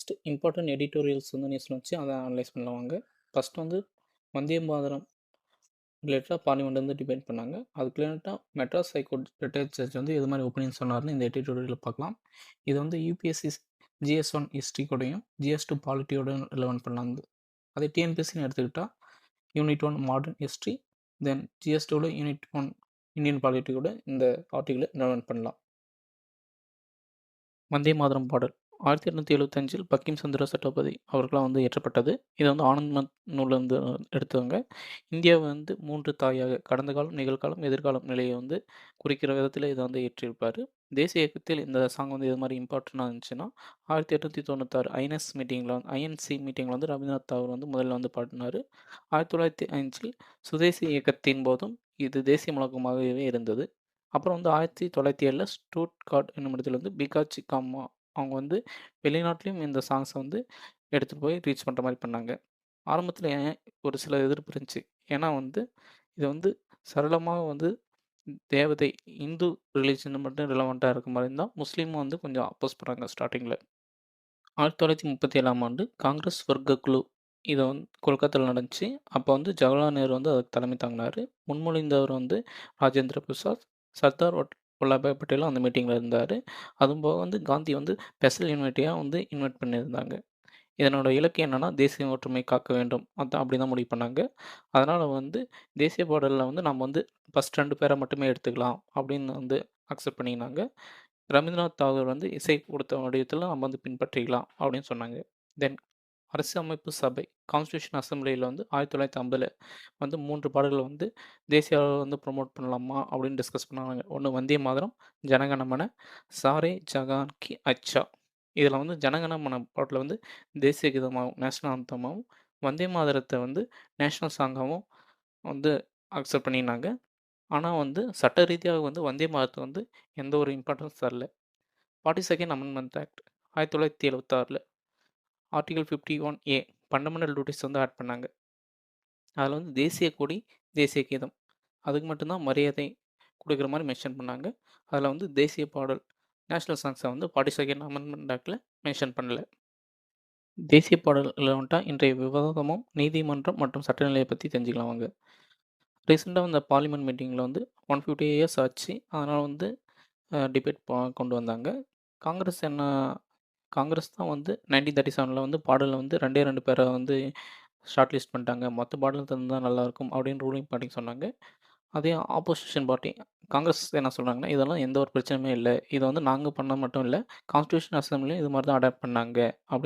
First important editorials வந்து நியூஸ்ல வந்துச்சு. அத அனலைஸ் பண்ணலாம் வாங்க. ஃபர்ஸ்ட் வந்து வந்தே மாதரம் ரிலேட்டடா பார்லிமெண்ட் வந்து டிபேட் பண்ணாங்க. அதுக்கு ரிலேட்டடா மெட்ராஸ் ஹைகோர்ட் ரிட்டையர்ட் ஜட்ஜ் வந்து எது மாரி ஒப்பீனியன் சொன்னாருன்னு இந்த எடிட்டோரியல்ல பார்க்கலாம். இது வந்து யுபிஎஸ்சி ஜிஎஸ்1 ஹிஸ்ட்ரி கூடயும், ஜிஎஸ்2 பாலிட்டியோடயும் ரிலவன்ட் பண்ணலாம். அதே டிஎன்பிஎஸ்சின்னு எடுத்துக்கிட்டா, யூனிட் 1 மாடர்ன் ஹிஸ்ட்ரி, தென் ஜிஎஸ்2ல யூனிட் 1 இந்தியன் பாலிட்டி கூட இந்த ஆர்டிகிள ரிலவன்ட் பண்ணலாம். வந்தே மாதரம் பாடல் 1875 பங்கிம் சந்திர சட்டோபதி அவர்களால் வந்து இயற்றப்பட்டது. இது வந்து ஆனந்த்மத் நூல்லேருந்து எடுத்தவங்க. இந்தியாவை வந்து 3 தாயாக கடந்த காலம், நிகழ்காலம், எதிர்காலம் நிலையை வந்து குறிக்கிற விதத்தில் இதை வந்து இயற்றியிருப்பார். தேசிய இயக்கத்தில் இந்த சாங் வந்து இது மாதிரி இம்பார்ட்டண்டாக இருந்துச்சுன்னா 1896 ஐஎன்சி மீட்டிங்கில் வந்து ரவீந்திரநாத் தாகூர் வந்து முதல்ல வந்து பாடினார். 1905 சுதேசி இயக்கத்தின் போதும் இது தேசிய முழக்கமாகவே இருந்தது. அப்புறம் வந்து 1907 ஸ்டூட்கார்ட் என்னும் இடத்துல வந்து பிகாச்சி காமா அவங்க வந்து வெளிநாட்டிலையும் இந்த சாங்ஸை வந்து எடுத்துகிட்டு போய் ரீச் பண்ணுற மாதிரி பண்ணாங்க. ஆரம்பத்தில் ஏன் ஒரு சில எதிர்ப்பு இருந்துச்சு. ஏன்னா வந்து இது வந்து சரளமாக வந்து தேவதை இந்து ரிலீஜன் மட்டும் ரிலவெண்ட்டாக இருக்க மாதிரி இருந்தால் முஸ்லீமும் வந்து கொஞ்சம் அப்போஸ் பண்ணாங்க ஸ்டார்டிங்கில். 1937 காங்கிரஸ் வர்க்க குழு இதை வந்து கொல்கத்தாவில் நடந்துச்சு. அப்போ வந்து ஜவஹர்லால் நேரு வந்து அதுக்கு தலைமை தாங்கினார். முன்மொழிந்தவர் வந்து ராஜேந்திர பிரசாத், சர்தார் வல்லபாய் பட்டேலும் அந்த மீட்டிங்கில் இருந்தார். அதுவும் போக வந்து காந்தி வந்து ஸ்பெஷல் இன்வைட்டியாக வந்து இன்வைட் பண்ணியிருந்தாங்க. இதனோட இலக்கு என்னன்னா தேசிய ஒற்றுமை காக்க வேண்டும். அதான் அப்படி தான் முடிவு பண்ணாங்க. அதனால் வந்து தேசிய பாடலில் வந்து நம்ம வந்து ஃபஸ்ட் 2 பேரை மட்டுமே எடுத்துக்கலாம் அப்படின்னு வந்து அக்செப்ட் பண்ணிக்கினாங்க. ரவீந்திரநாத் தாகூர் வந்து இசை கொடுத்த வடிவத்தில் நம்ம வந்து பின்பற்றிக்கலாம் அப்படின்னு சொன்னாங்க. தென் அரசியலமைப்பு சபை கான்ஸ்டியூஷன் அசெம்பிளியில் வந்து 1950 வந்து 3 பாடல்கள் வந்து தேசிய அளவில் வந்து ப்ரொமோட் பண்ணலாமா அப்படின்னு டிஸ்கஸ் பண்ணாங்க. ஒன்று வந்தே மாதரம், ஜனகணமன, சாரே ஜகான் கி அச்சா. இதில் வந்து ஜனகணமன பாட்டில் வந்து தேசிய கீதமாகவும் நேஷனல் ஆந்தமாகவும், வந்தே மாதரத்தை வந்து நேஷனல் சாங்காகவும் வந்து அக்செப்ட் பண்ணினாங்க. ஆனால் வந்து சட்ட ரீதியாக வந்து வந்தே மாதரத்தை வந்து எந்த ஒரு இம்பார்ட்டன்ஸ் தரல. 42nd amendment act 1976 article 51A fundamental duties வந்து ஆட் பண்ணாங்க. அதில் வந்து தேசிய கொடி, தேசிய கீதம் அதுக்கு மட்டும்தான் மரியாதை கொடுக்குற மாதிரி மென்ஷன் பண்ணாங்க. அதில் வந்து தேசிய பாடல் நேஷ்னல் சாங்ஸை வந்து 42nd அமெண்ட்மெண்ட் ஆக்டில் மென்ஷன் பண்ணல. தேசிய பாடல் வந்துட்டா இன்றைய விவாதமும் நீதிமன்றம் மற்றும் சட்டநிலையை பற்றி தெரிஞ்சுக்கலாம் வாங்க. ரீசெண்டாக இந்த பார்லிமெண்ட் மீட்டிங்கில் வந்து 150 இயர்ஸ் ஆச்சு. அதனால் வந்து டிபேட் கொண்டு வந்தாங்க. காங்கிரஸ் தான் வந்து 1937 வந்து பாடலில் வந்து 2 பேரை வந்து ஷார்ட் லிஸ்ட் பண்ணிட்டாங்க. மற்ற பாடல் தந்தா நல்லாயிருக்கும் அப்படின்னு ரூலிங் பார்ட்டிக்கு சொன்னாங்க. அதே ஆப்போசிஷன் பார்ட்டி காங்கிரஸ் என்ன சொல்கிறாங்கன்னா, இதெல்லாம் எந்த ஒரு பிரச்சனையுமே இல்லை. இதை வந்து நாங்கள் பண்ண மட்டும் இல்லை, கான்ஸ்டியூஷன் அசெம்பிளியும் இது மாதிரி தான் அடாப்ட் பண்ணாங்க அப்படின்னு